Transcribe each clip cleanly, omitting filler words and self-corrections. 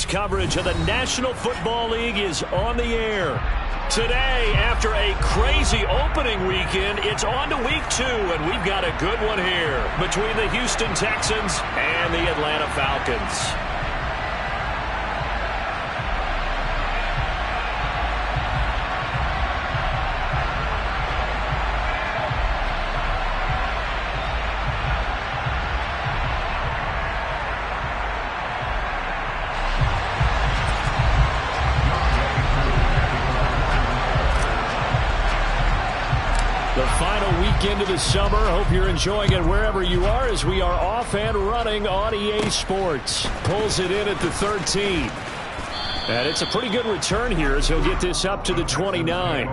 coverage of the National Football League is on the air. Today, after a crazy opening weekend, it's on to week 2, and we've got a good one here between the Houston Texans and the Atlanta Falcons. Into the summer. Hope you're enjoying it wherever you are as we are off and running on EA Sports. Pulls it in at the 13. And it's a pretty good return here as he'll get this up to the 29.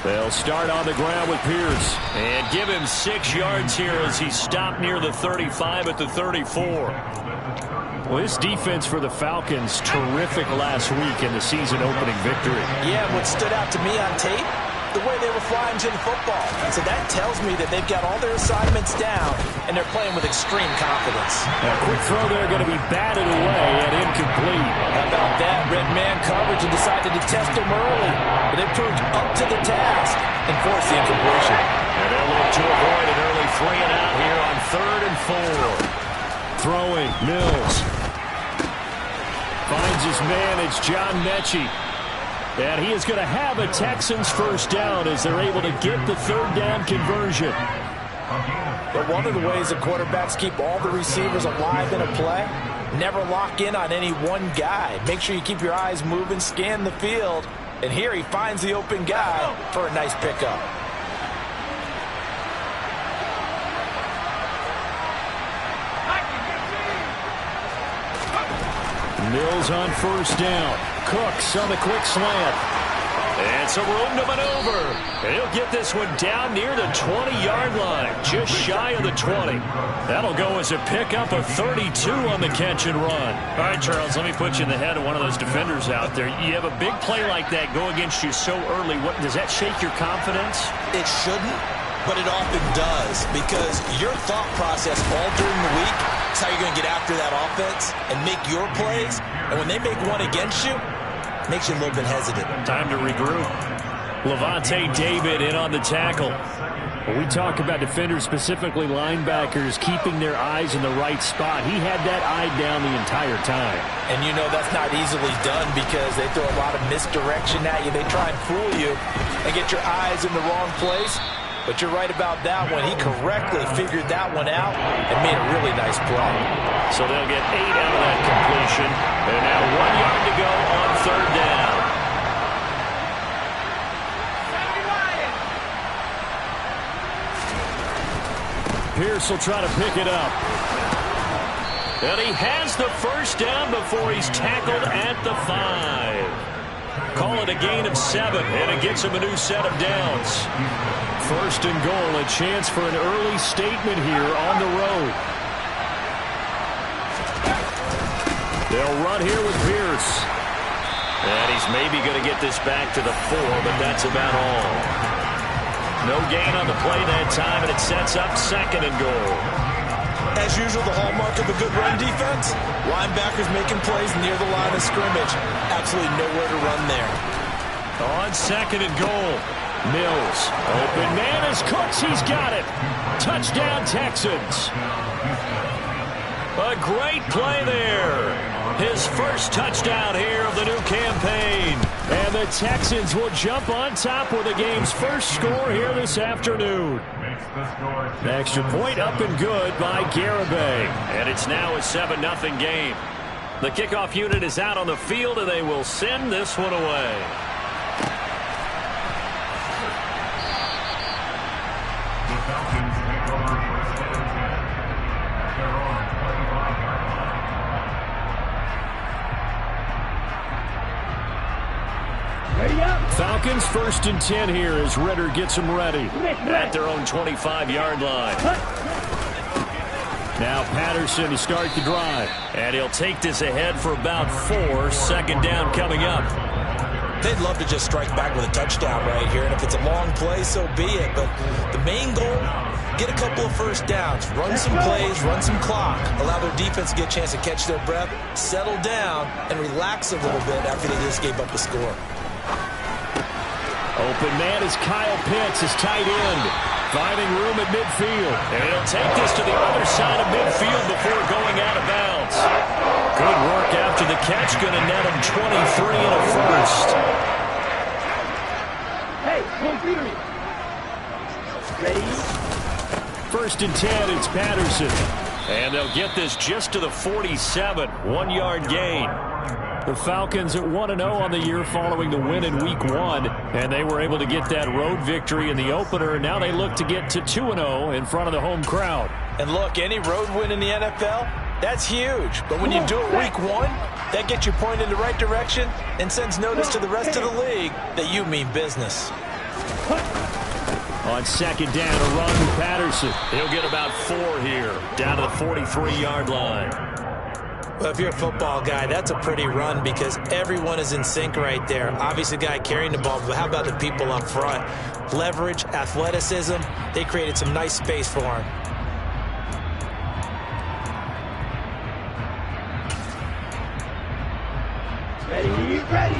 They'll start on the ground with Pierce. And give him 6 yards here as he stopped near the 35 at the 34. Well, this defense for the Falcons, terrific last week in the season opening victory. Yeah, what stood out to me on tape, the way they were flying to the football. So that tells me that they've got all their assignments down, and they're playing with extreme confidence. A quick throw there going to be batted away and incomplete. How about that? Red man coverage and decided to test him early. But they proved up to the task and forced the incompletion. And they'll look to avoid an early 3 and out here on 3rd and 4. Throwing, Mills. Finds his man, it's John Mechie. And he is going to have a Texans first down as they're able to get the 3rd down conversion. But one of the ways that quarterbacks keep all the receivers alive in a play, never lock in on any one guy. Make sure you keep your eyes moving, scan the field. And here he finds the open guy for a nice pickup. Mills on first down. Cooks on the quick slant. And some room to maneuver. And he'll get this one down near the 20-yard line, just shy of the 20. That'll go as a pickup of 32 on the catch and run. All right, Charles, let me put you in the head of one of those defenders out there. You have a big play like that go against you so early. What does that shake your confidence? It shouldn't, but it often does, because your thought process all during the week is how you're going to get after that offense and make your plays. And when they make one against you, it makes you a little bit hesitant. Time to regroup. Levante David in on the tackle. When we talk about defenders, specifically linebackers, keeping their eyes in the right spot, he had that eye down the entire time. And you know that's not easily done because they throw a lot of misdirection at you. They try and fool you and get your eyes in the wrong place. But you're right about that one. He correctly figured that one out and made a really nice play. So they'll get 8 out of that completion. And now 1 yard to go on 3rd down. Pierce will try to pick it up. And he has the first down before he's tackled at the 5. Call it a gain of 7, and it gets him a new set of downs. 1st and goal, a chance for an early statement here on the road. They'll run here with Pierce. And he's maybe going to get this back to the 4, but that's about all. No gain on the play that time, and it sets up 2nd and goal. As usual, the hallmark of a good run defense, linebackers making plays near the line of scrimmage. Absolutely nowhere to run there. On 2nd and goal, Mills. Open man is Cooks. He's got it. Touchdown, Texans. A great play there. His first touchdown here of the new campaign. And the Texans will jump on top with the game's first score here this afternoon. The extra point up and good by Garibay. And it's now a 7-0 game. The kickoff unit is out on the field, and they will send this one away. Falcons 1st and 10 here as Ridder gets them ready at their own 25-yard line. Now Patterson to start the drive. And he'll take this ahead for about 4. 2nd down coming up. They'd love to just strike back with a touchdown right here, and if it's a long play, so be it. But the main goal, get a couple of first downs, run some plays, run some clock, allow their defense to get a chance to catch their breath, settle down, and relax a little bit after they just gave up a score. Open man is Kyle Pitts, his tight end, finding room at midfield. And he'll take this to the other side of midfield before going out of bounds. Good work after the catch, going to net him 23 and a first. Hey, ready? 1st and 10, it's Patterson. And they'll get this just to the 47, 1-yard gain. The Falcons at 1-0 on the year following the win in Week 1, and they were able to get that road victory in the opener. Now they look to get to 2-0 in front of the home crowd. And look, any road win in the NFL, that's huge. But when you do it Week 1, that gets you pointed in the right direction and sends notice to the rest of the league that you mean business. On 2nd down, a run with Patterson. He'll get about 4 here, down to the 43-yard line. Well, if you're a football guy, that's a pretty run because everyone is in sync right there. Obviously, the guy carrying the ball, but how about the people up front? Leverage, athleticism, they created some nice space for him. Ready.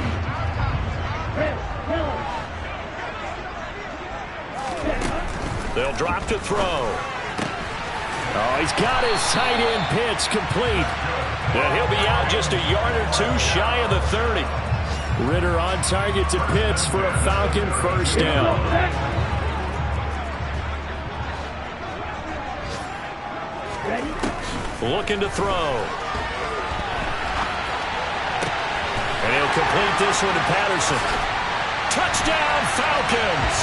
They'll drop to throw. Oh, he's got his tight end Pitts complete. And he'll be out just a yard or 2 shy of the 30. Ridder on target to Pitts for a Falcon 1st down. Looking to throw. And he'll complete this one to Patterson. Touchdown, Falcons!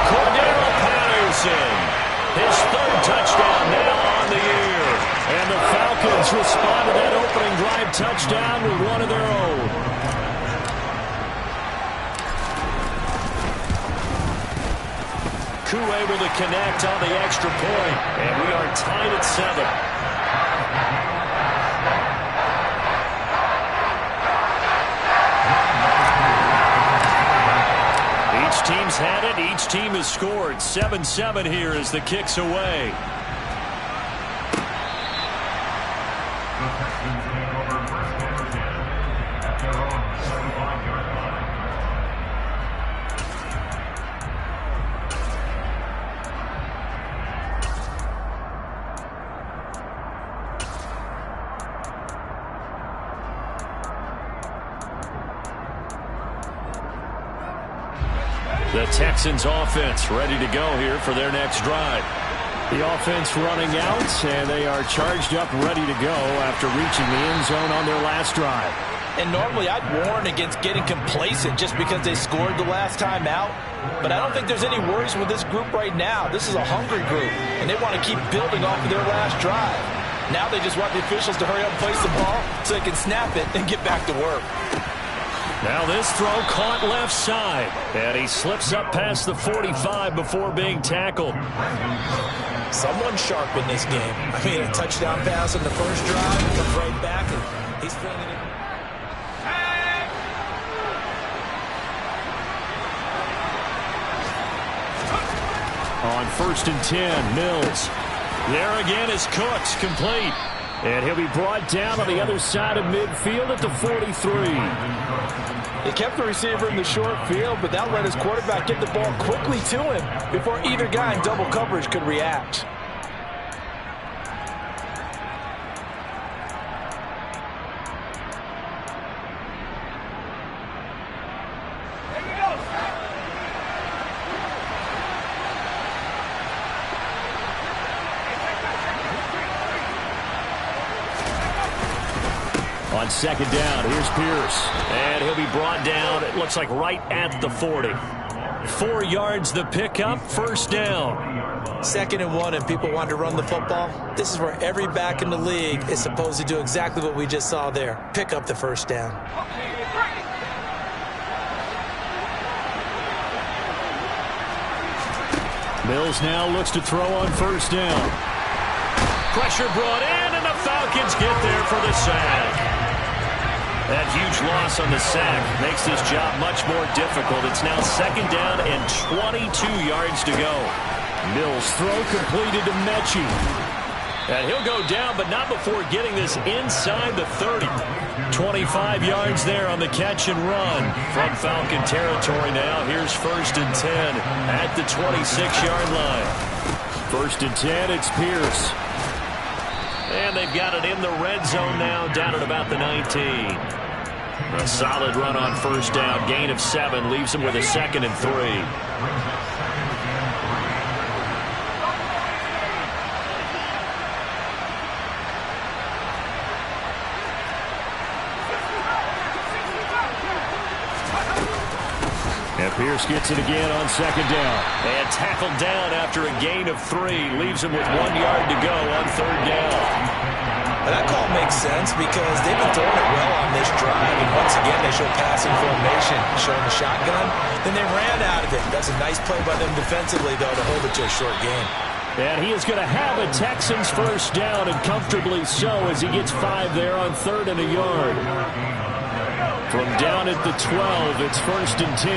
Cordero Patterson, his 3rd touchdown now on the year. And the Falcons respond to that opening drive touchdown with one of their own. Koo able to connect on the extra point, and we are tied at 7. Each team's had it. Each team has scored. 7-7 here as the kick's away. The Texans offense ready to go here for their next drive. The offense running out, and they are charged up, ready to go after reaching the end zone on their last drive. And normally I'd warn against getting complacent just because they scored the last time out. But I don't think there's any worries with this group right now. This is a hungry group, and they want to keep building off of their last drive. Now they just want the officials to hurry up and place the ball so they can snap it and get back to work. Now this throw caught left side, and he slips up past the 45 before being tackled. Someone sharp in this game. I mean, a touchdown pass on the first drive, comes right back, and he's bringing it. On 1st and 10, Mills. There again is Cooks, complete. And he'll be brought down on the other side of midfield at the 43. They kept the receiver in the short field, but that let his quarterback get the ball quickly to him before either guy in double coverage could react. On 2nd down, here's Pierce. And he'll be brought down, it looks like right at the 40. 4 yards the pickup, 1st down. 2nd and 1, and people want to run the football. This is where every back in the league is supposed to do exactly what we just saw there. Pick up the 1st down. Mills now looks to throw on first down. Pressure brought in, and the Falcons get there for the sack. That huge loss on the sack makes this job much more difficult. It's now second down and 22 yards to go. Mills throw completed to Mechie. And he'll go down, but not before getting this inside the 30. 25 yards there on the catch and run from Falcon territory now. Here's first and 10 at the 26-yard line. First and 10, it's Pierce. And they've got it in the red zone now, down at about the 19. A solid run on first down. Gain of 7 leaves them with a second and 3. And Pierce gets it again on second down. And tackled down after a gain of 3. Leaves him with 1 yard to go on third down. And that call makes sense because they've been throwing it well on this drive. And once again, they show passing formation, showing the shotgun. Then they ran out of it. That's a nice play by them defensively, though, to hold it to a short game. And he is going to have a Texans first down, and comfortably so, as he gets 5 there on third and a yard. From down at the 12, it's first and 10.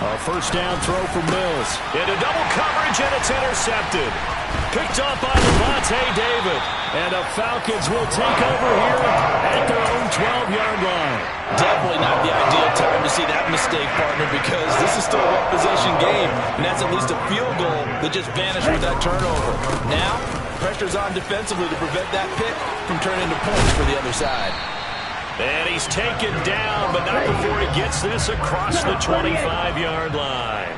A first down throw for Mills. Into double coverage, and it's intercepted. Picked up by Lavonte David. And the Falcons will take over here at their own 12-yard line. Definitely not the ideal time to see that mistake, partner, because this is still a one-possession game, and that's at least a field goal that just vanished with that turnover. Now, pressure's on defensively to prevent that pick from turning into points for the other side. And he's taken down, but not before he gets this across the 25-yard line.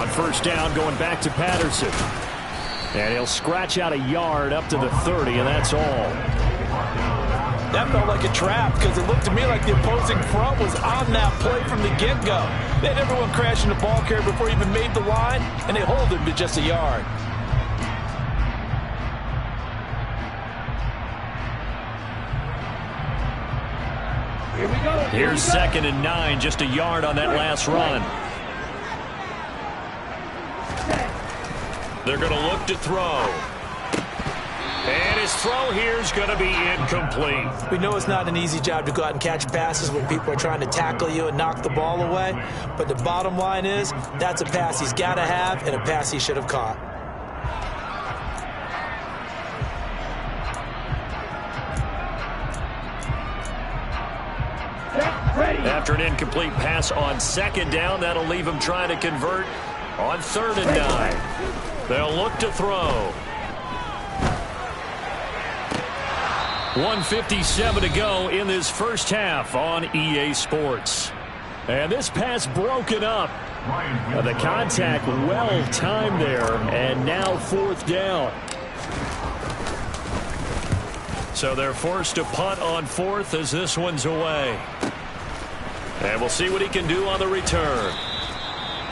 On first down, going back to Patterson. And he'll scratch out a yard up to the 30, and that's all. That felt like a trap because it looked to me like the opposing front was on that play from the get-go. They had everyone crashing the ball carrier before he even made the line, and they hold him to just a yard. Here we go. Here's second and 9, just a yard on that last run. They're going to look to throw. And his throw here is going to be incomplete. We know it's not an easy job to go out and catch passes when people are trying to tackle you and knock the ball away. But the bottom line is, that's a pass he's got to have and a pass he should have caught. After an incomplete pass on second down, that'll leave him trying to convert on third and 9. They'll look to throw. 1:57 to go in this first half on EA Sports. And this pass broken up. The contact well timed there, and now fourth down. So they're forced to punt on fourth as this one's away. And we'll see what he can do on the return.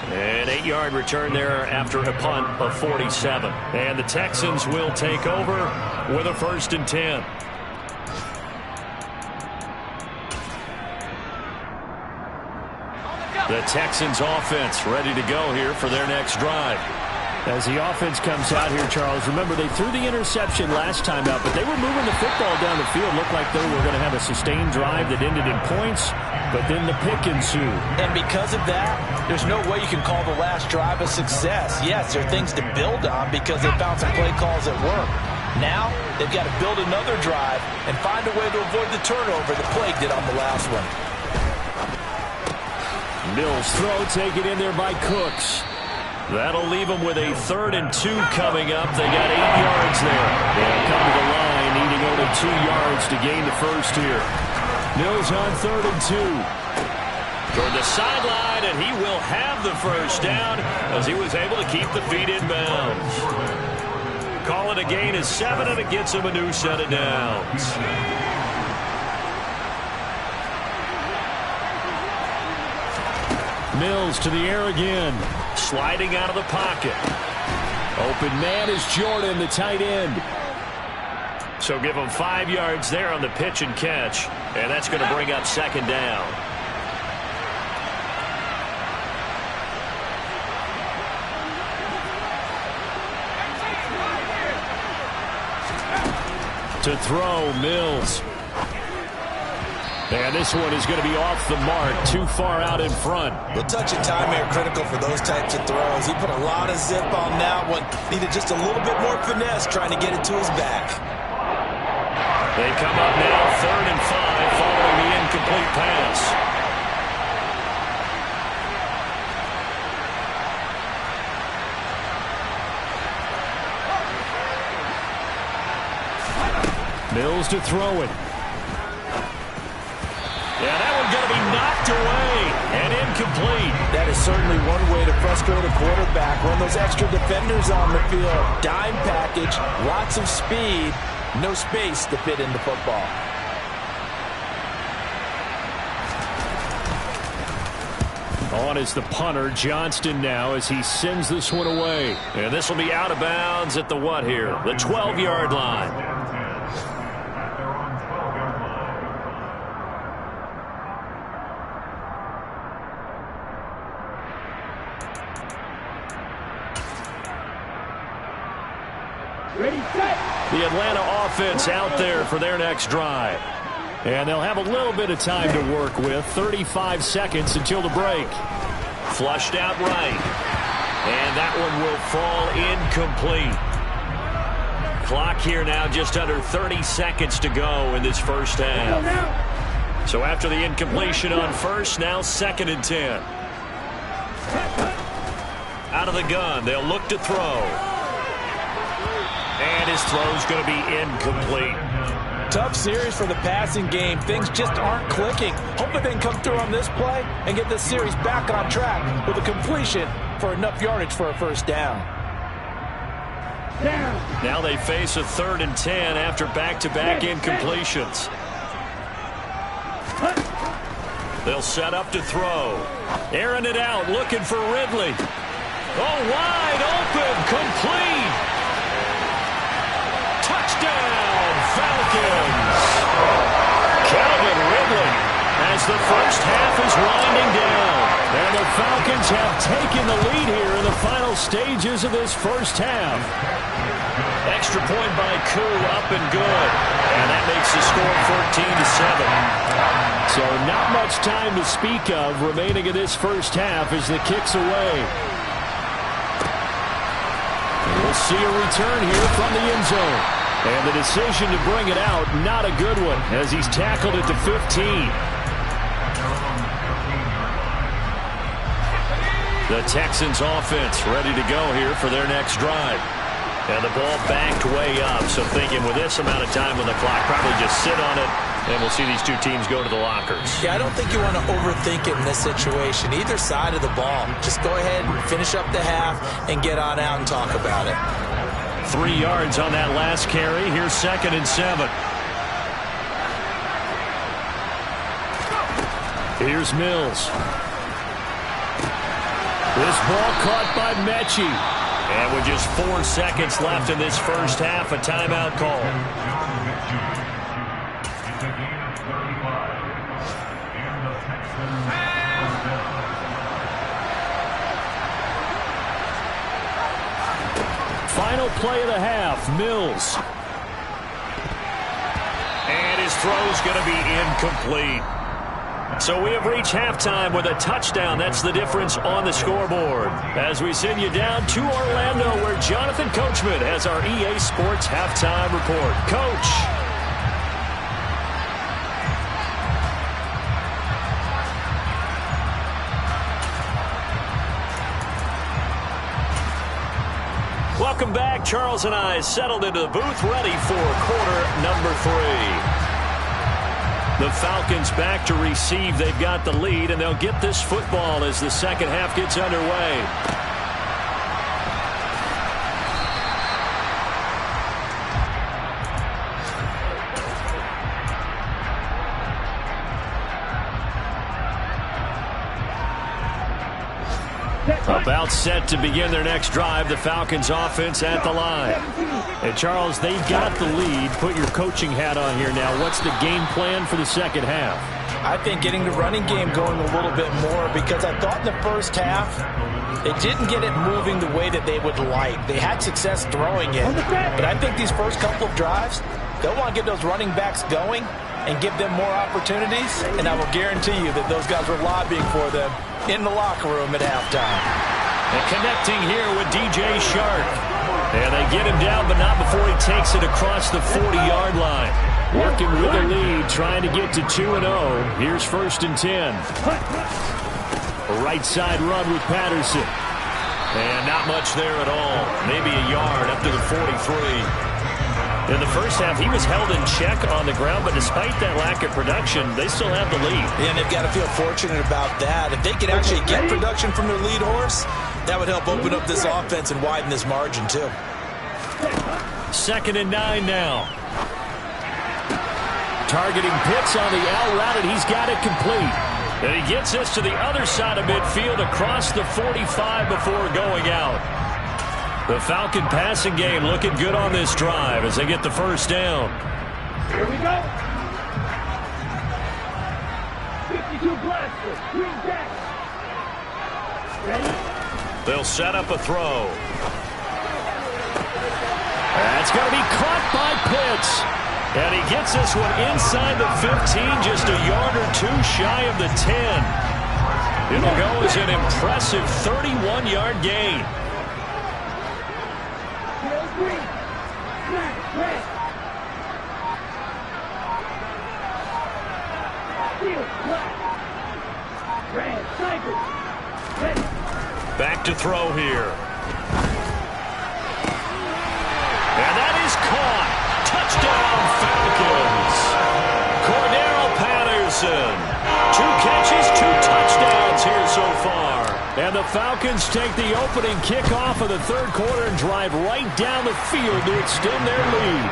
An 8-yard return there after a punt of 47. And the Texans will take over with a first and 10. The Texans offense ready to go here for their next drive. As the offense comes out here, Charles, remember they threw the interception last time out, but they were moving the football down the field. Looked like they were going to have a sustained drive that ended in points, but then the pick ensued. And because of that, there's no way you can call the last drive a success. Yes, there are things to build on because they found some play calls that work. Now, they've got to build another drive and find a way to avoid the turnover that Plague did on the last one. Mills throw taken in there by Cooks. That'll leave them with a 3rd and 2 coming up. They got 8 yards there. They'll come to the line, needing only 2 yards to gain the first here. Mills on 3rd and 2. Toward the sideline, and he will have the first down as he was able to keep the feet in bounds. Call it a gain of 7, and it gets him a new set of downs. Mills to the air again. Sliding out of the pocket. Open man is Jordan, the tight end. So give them 5 yards there on the pitch and catch, and that's going to bring up second down. To throw, Mills. And this one is going to be off the mark, too far out in front. The touch and time are critical for those types of throws. He put a lot of zip on that one. Needed just a little bit more finesse trying to get it to his back. They come up now 3rd and 5 following the incomplete pass. Mills to throw it. Yeah, that one's going to be knocked away and incomplete. That is certainly one way to frustrate a quarterback. Run those extra defenders on the field. Dime package, lots of speed, no space to fit in the football. On is the punter, Johnston now, as he sends this one away. And this will be out of bounds at the what here? The 12-yard line. Ready, set. The Atlanta offense out there for their next drive. And they'll have a little bit of time to work with. 35 seconds until the break. Flushed out right. And that one will fall incomplete. Clock here now just under 30 seconds to go in this first half. So after the incompletion on first, now 2nd and 10. Out of the gun, they'll look to throw. And his throw's going to be incomplete. Tough series for the passing game. Things just aren't clicking. Hoping they can come through on this play and get this series back on track with a completion for enough yardage for a first down. Now they face a 3rd and 10 after back-to-back incompletions. They'll set up to throw. Airing it out, looking for Ridley. Oh, wide open, complete. Touchdown, Falcons. Calvin Ridley as the first half is winding down. And the Falcons have taken the lead here in the final stages of this first half. Extra point by Koo, up and good. And that makes the score 14-7. So not much time to speak of remaining in this first half as the kick's away. We'll see a return here from the end zone. And the decision to bring it out, not a good one, as he's tackled it to 15. The Texans offense ready to go here for their next drive. And the ball backed way up, so thinking with this amount of time on the clock, probably just sit on it, and we'll see these two teams go to the lockers. Yeah, I don't think you want to overthink it in this situation. Either side of the ball. Just go ahead and finish up the half and get on out and talk about it. 3 yards on that last carry. Here's 2nd and 7. Here's Mills. This ball caught by Mechie. And with just 4 seconds left in this first half, a timeout call. Final play of the half, Mills. And his throw's going to be incomplete. So we have reached halftime with a touchdown. That's the difference on the scoreboard. As we send you down to Orlando, where Jonathan Coachman has our EA Sports halftime report. Coach. Welcome back. Charles and I settled into the booth, ready for quarter number 3. The Falcons back to receive. They've got the lead, and they'll get this football as the second half gets underway. About set to begin their next drive, the Falcons offense at the line. And Charles, they've got the lead. Put your coaching hat on here now. What's the game plan for the second half? I think getting the running game going a little bit more, because I thought in the first half they didn't get it moving the way that they would like. They had success throwing it, but I think these first couple of drives, they'll want to get those running backs going and give them more opportunities, and I will guarantee you that those guys were lobbying for them in the locker room at halftime. And connecting here with DJ Shark. And they get him down, but not before he takes it across the 40-yard line. Working with the lead, trying to get to 2-0. Here's 1st and 10. A right side run with Patterson. And not much there at all. Maybe a yard up to the 43. In the first half, he was held in check on the ground, but despite that lack of production, they still have the lead. Yeah, and they've got to feel fortunate about that. If they could actually get production from their lead horse, that would help open up this offense and widen this margin, too. 2nd and 9 now. Targeting Pitts on the out route, and he's got it complete. And he gets this to the other side of midfield across the 45 before going out. The Falcon passing game looking good on this drive as they get the first down. Here we go. 52 blasters. Green Jack. Ready? They'll set up a throw. That's going to be caught by Pitts. And he gets this one inside the 15, just a yard or two shy of the 10. It'll go as an impressive 31-yard gain. Back to throw here. And that is caught. Touchdown, Falcons. Cordero Patterson. 2 catches, 2 touchdowns here so far. And the Falcons take the opening kickoff of the 3rd quarter and drive right down the field to extend their lead.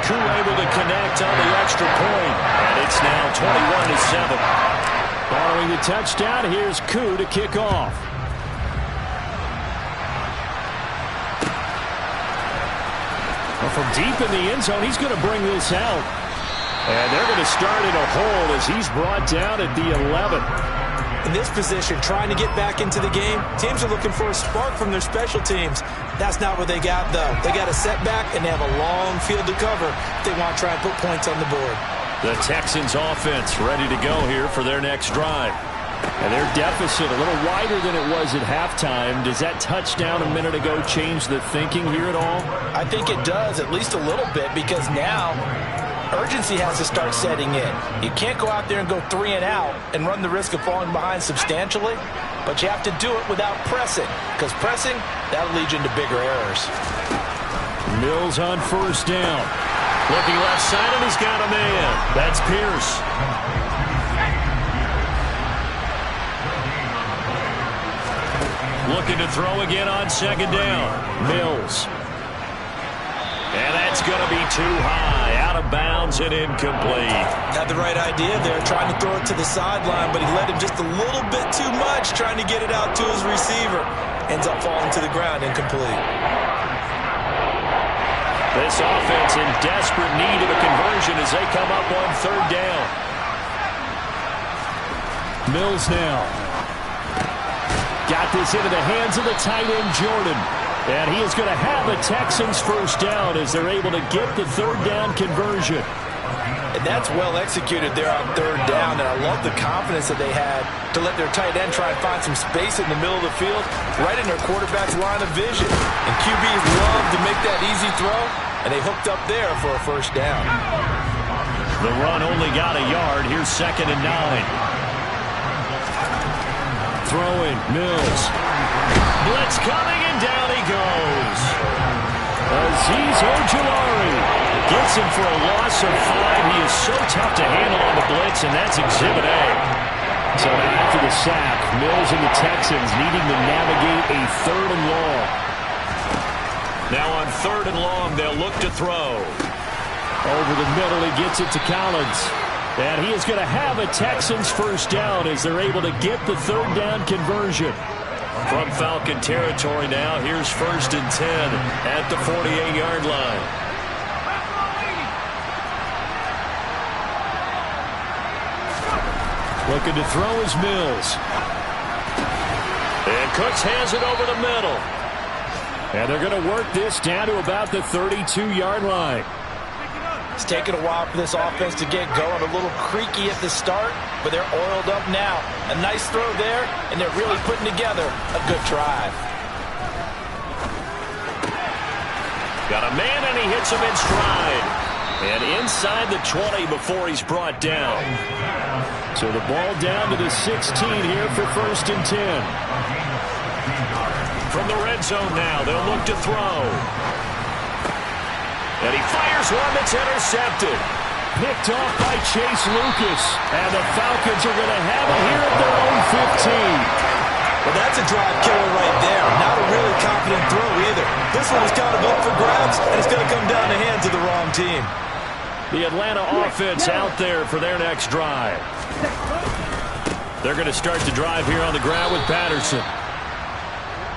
Koo able to connect on the extra point. And it's now 21-7. Following the touchdown, here's Koo to kick off. From deep in the end zone, he's going to bring this out. And they're going to start in a hole as he's brought down at the 11. In this position, trying to get back into the game, teams are looking for a spark from their special teams. That's not what they got, though. They got a setback, and they have a long field to cover if they want to try and put points on the board. The Texans offense ready to go here for their next drive. And their deficit a little wider than it was at halftime. Does that touchdown a minute ago change the thinking here at all? I think it does, at least a little bit, because now urgency has to start setting in. You can't go out there and go 3 and out and run the risk of falling behind substantially, but you have to do it without pressing, because pressing, that'll lead you into bigger errors. Mills on 1st down. Looking left side, and he's got a man. That's Pierce. Looking to throw again on 2nd down. Mills. And that's going to be too high. Out of bounds and incomplete. Had the right idea there, trying to throw it to the sideline, but he led him just a little bit too much, trying to get it out to his receiver. Ends up falling to the ground, incomplete. This offense in desperate need of a conversion as they come up on 3rd down. Mills now. Got this into the hands of the tight end, Jordan. And he is going to have the Texans first down as they're able to get the 3rd down conversion. And that's well executed there on 3rd down. And I love the confidence that they had to let their tight end try and find some space in the middle of the field, right in their quarterback's line of vision. And QBs love to make that easy throw, and they hooked up there for a first down. The run only got a yard. Here's 2nd and 9. Throwing, Mills. Blitz coming, and down he goes. Azeez Ojulari gets him for a loss of 5. He is so tough to handle on the blitz, and that's Exhibit A. So after the sack, Mills and the Texans needing to navigate a 3rd and long. Now on 3rd and long, they'll look to throw. Over the middle, he gets it to Collins. And he is going to have a Texans first down as they're able to get the 3rd down conversion. From Falcon territory now, here's 1st and 10 at the 48-yard line. Looking to throw is Mills. And Cooks has it over the middle. And they're going to work this down to about the 32-yard line. It's taken a while for this offense to get going. A little creaky at the start, but they're oiled up now. A nice throw there, and they're really putting together a good drive. Got a man, and he hits him in stride. And inside the 20 before he's brought down. So the ball down to the 16 here for 1st and 10. From the red zone now, they'll look to throw. And he fires one that's intercepted. Picked off by Chase Lucas. And the Falcons are going to have it here at their own 15. Well, that's a drive killer right there. Not a really confident throw either. This one was kind of up for grabs, and it's going to come down the hands of the wrong team. The Atlanta offense out there for their next drive. They're going to start the drive here on the ground with Patterson.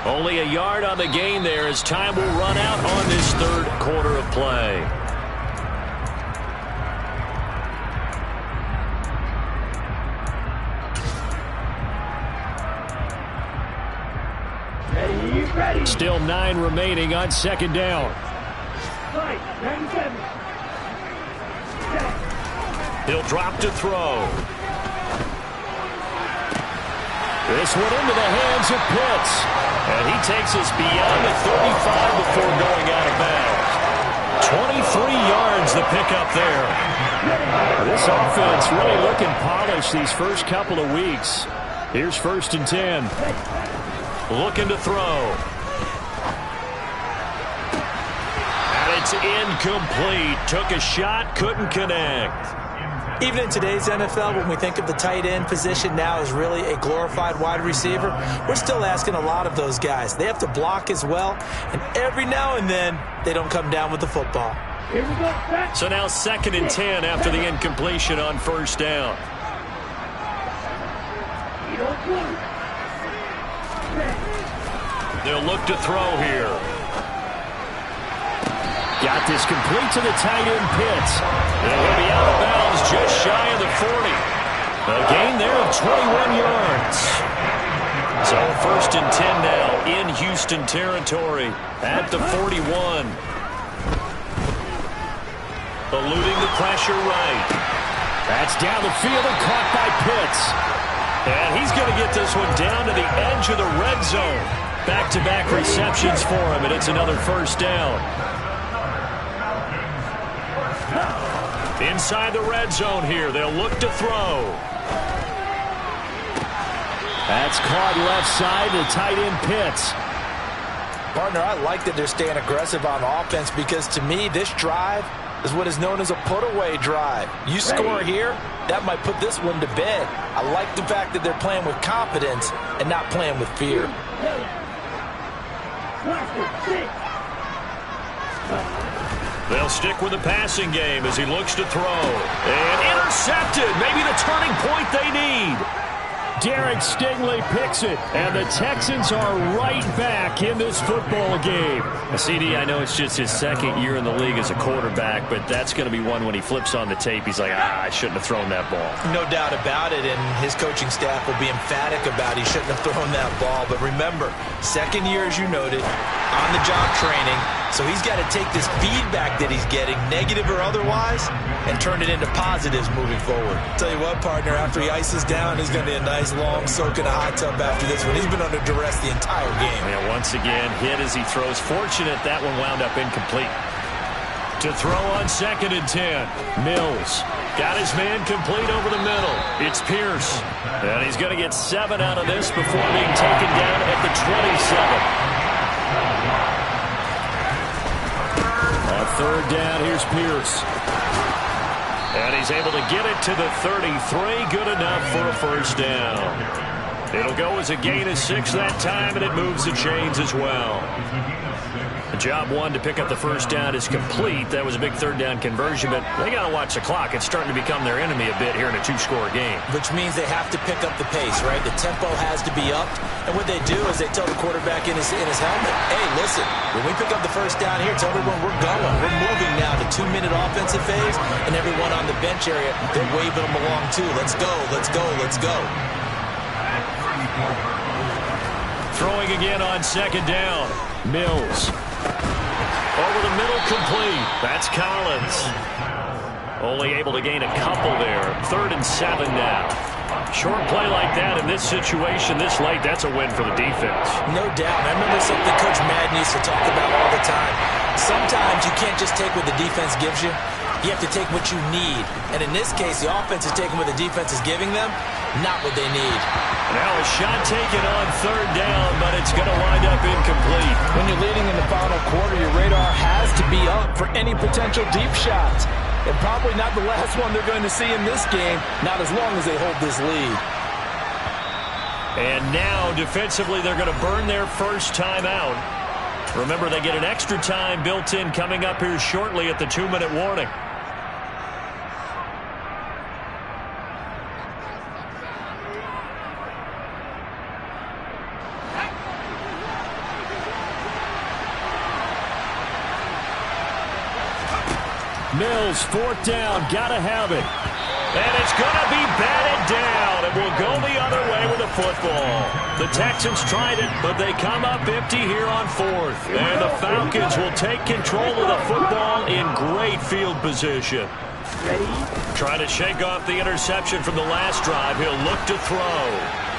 Only a yard on the gain there as time will run out on this 3rd quarter of play. Ready. Still 9 remaining on 2nd down. 97. He'll drop to throw. This one into the hands of Pitts. And he takes us beyond the 35 before going out of bounds. 23 yards the pickup there. This offense really looking polished these first couple of weeks. Here's 1st and 10. Looking to throw. And it's incomplete. Took a shot, couldn't connect. Even in today's NFL, when we think of the tight end position now as really a glorified wide receiver, we're still asking a lot of those guys. They have to block as well, and every now and then, they don't come down with the football. Here we go. So now 2nd and 10 after the incompletion on 1st down. They'll look to throw here. Got this complete to the tight end Pitts. And he'll be out of bounds just shy of the 40. A gain there of 21 yards. So 1st and 10 now in Houston territory at the 41. Eluding the pressure right. That's down the field and caught by Pitts. And he's going to get this one down to the edge of the red zone. Back-to-back receptions for him, and it's another 1st down. Inside the red zone here, they'll look to throw. That's caught left side to tight end Pitts. Partner, I like that they're staying aggressive on offense because to me, this drive is what is known as a put-away drive. You score here, that might put this one to bed. I like the fact that they're playing with confidence and not playing with fear. They'll stick with the passing game as he looks to throw. And intercepted. Maybe the turning point they need. Derek Stingley picks it, and the Texans are right back in this football game. CD, I know it's just his 2nd year in the league as a quarterback, but that's going to be one when he flips on the tape. He's like, I shouldn't have thrown that ball. No doubt about it, and his coaching staff will be emphatic about he shouldn't have thrown that ball. But remember, 2nd year, as you noted, on-the-job training, so he's got to take this feedback that he's getting, negative or otherwise, and turn it into positives moving forward. Tell you what, partner, after he ices down, he's going to be a nice long soak in a hot tub after this one. He's been under duress the entire game. Yeah, once again, hit as he throws. Fortunate that one wound up incomplete. To throw on 2nd and 10. Mills got his man complete over the middle. It's Pierce. And he's going to get 7 out of this before being taken down at the 27. On 3rd down, here's Pierce. And he's able to get it to the 33. Good enough for a 1st down. It'll go as a gain of 6 that time, and it moves the chains as well. Job one to pick up the first down is complete. That was a big third down conversion, but they got to watch the clock. It's starting to become their enemy a bit here in a two-score game. Which means they have to pick up the pace, right? The tempo has to be upped. And what they do is they tell the quarterback in his helmet, hey, listen, when we pick up the first down here, tell everyone we're going. We're moving now to 2-minute offensive phase, and everyone on the bench area, they're waving them along too. Let's go, let's go, let's go. Throwing again on second down. Mills. Over the middle, complete. That's Collins. Only able to gain a couple there. 3rd and 7 now. Short play like that in this situation this late, that's a win for the defense. No doubt. I remember something Coach Madden used to talk about all the time. Sometimes you can't just take what the defense gives you. You have to take what you need. And in this case, the offense is taking what the defense is giving them, not what they need. Now a shot taken on 3rd down, but it's going to wind up incomplete. When you're leading in the final quarter, your radar has to be up for any potential deep shots. And probably not the last one they're going to see in this game, not as long as they hold this lead. And now, defensively, they're going to burn their first time out. Remember, they get an extra time built in coming up here shortly at the 2-minute warning. Mills, 4th down, gotta have it. And it's gonna be batted down, and we'll go the other way with the football. The Texans tried it, but they come up empty here on 4th. And the Falcons will take control of the football in great field position. Ready? Trying to shake off the interception from the last drive. He'll look to throw.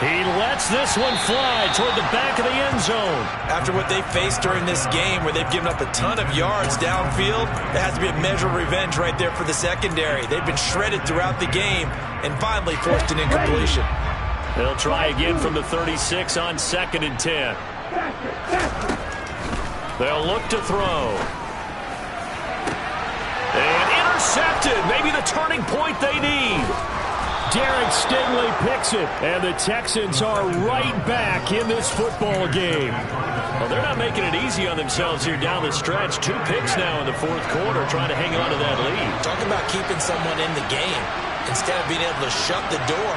He lets this one fly toward the back of the end zone. After what they faced during this game where they've given up a ton of yards downfield, there has to be a measure of revenge right there for the secondary. They've been shredded throughout the game and finally forced an incompletion. They'll try again from the 36 on 2nd and 10. They'll look to throw. And intercepted. Maybe the turning point they need. Derek Stingley picks it, and the Texans are right back in this football game. Well, they're not making it easy on themselves here down the stretch. 2 picks now in the 4th quarter, trying to hang on to that lead. Talk about keeping someone in the game. Instead of being able to shut the door,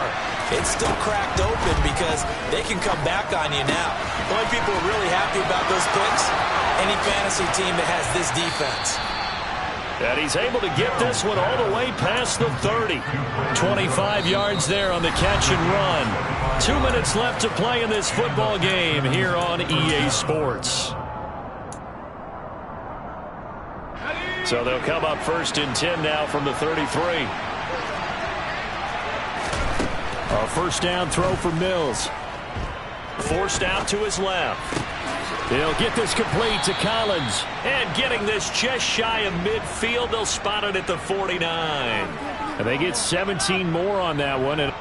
it's still cracked open because they can come back on you now. The only people who are really happy about those picks, any fantasy team that has this defense. And he's able to get this one all the way past the 30. 25 yards there on the catch and run. 2 minutes left to play in this football game here on EA Sports. So they'll come up 1st and 10 now from the 33. A 1st down throw for Mills. Forced out to his left. He'll get this complete to Collins. And getting this just shy of midfield, they'll spot it at the 49. And they get 17 more on that one. And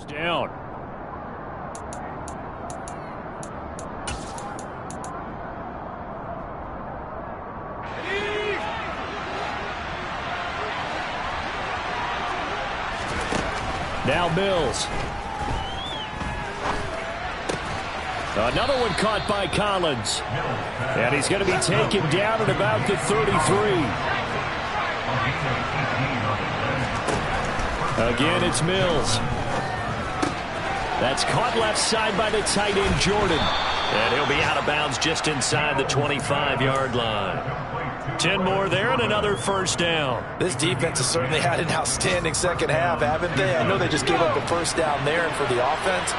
down. Now Mills. Another one caught by Collins. And he's going to be taken down at about the 33. Again, it's Mills. That's caught left side by the tight end, Jordan. And he'll be out of bounds just inside the 25-yard line. 10 more there and another 1st down. This defense has certainly had an outstanding second half, haven't they? I know they just gave up the 1st down there, and for the offense,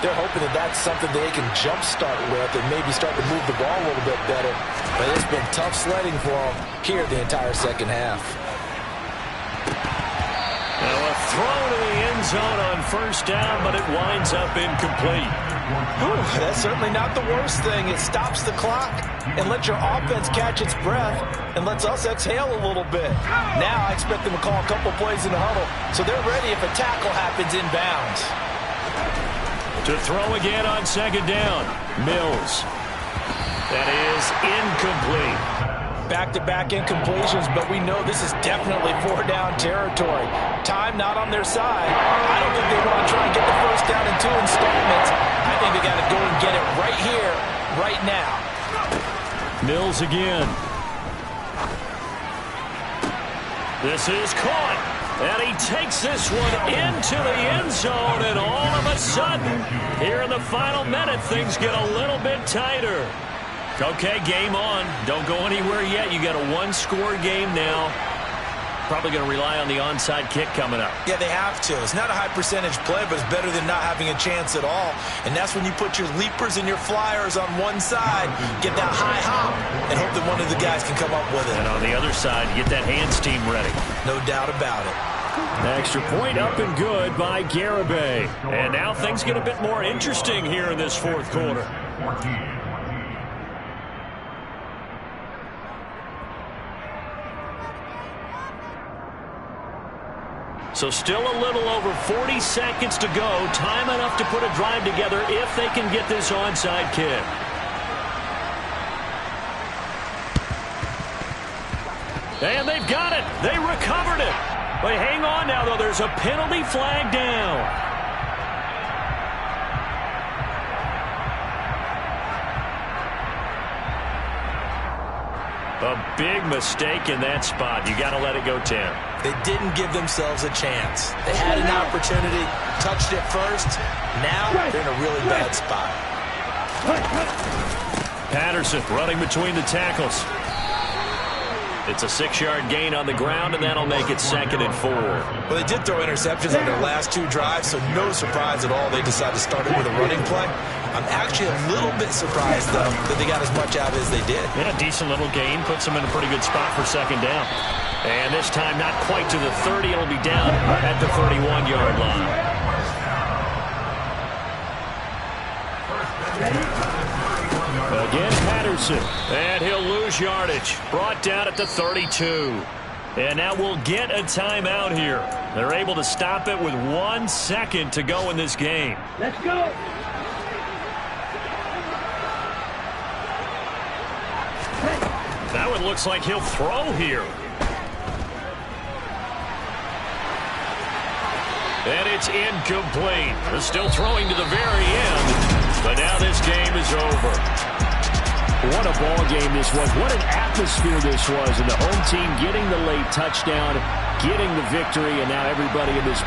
They're hoping that that's something they can jumpstart with and maybe start to move the ball a little bit better. But it's been tough sledding for them here the entire second half. Now a throw to the end zone on first down, but it winds up incomplete. Whew, that's certainly not the worst thing. It stops the clock and lets your offense catch its breath and lets us exhale a little bit. Now I expect them to call a couple plays in the huddle so they're ready if a tackle happens inbounds. To throw again on second down. Mills. That is incomplete. Back-to-back incompletions, but we know this is definitely four-down territory. Time not on their side. I don't think they want to try and get the first down in 2 installments. I think they got to go and get it right here, right now. Mills again. This is caught. And he takes this one into the end zone, and all of a sudden, here in the final minute, things get a little bit tighter. Okay, game on. Don't go anywhere yet. You got a one-score game now. Probably going to rely on the onside kick coming up. Yeah, they have to. It's not a high-percentage play, but it's better than not having a chance at all. And that's when you put your leapers and your flyers on one side, get that high hop, and hope that one of the guys can come up with it. And on the other side, get that hands team ready. No doubt about it. Extra point up and good by Garibay. And now things get a bit more interesting here in this fourth quarter. So still a little over 40 seconds to go. Time enough to put a drive together if they can get this onside kick. And they've got it. They recovered it. But hang on now, though. There's a penalty flag down. A big mistake in that spot. You got to let it go, Tim. They didn't give themselves a chance. They had an opportunity, touched it first. Now they're in a really bad spot. Patterson running between the tackles. It's a 6-yard gain on the ground, and that'll make it 2nd and 4. Well, they did throw interceptions on their last 2 drives, so no surprise at all they decided to start it with a running play. I'm actually a little bit surprised, though, that they got as much out as they did. Yeah, decent little gain. Puts them in a pretty good spot for 2nd down. And this time not quite to the 30. It'll be down at the 31-yard line. Again, Patterson. And he'll lose yardage. Brought down at the 32. And now we'll get a timeout here. They're able to stop it with 1 second to go in this game. Let's go. That one looks like he'll throw here. And it's incomplete. They're still throwing to the very end. But now this game is over. What a ball game this was. What an atmosphere this was. And the home team getting the late touchdown, getting the victory, and now everybody in this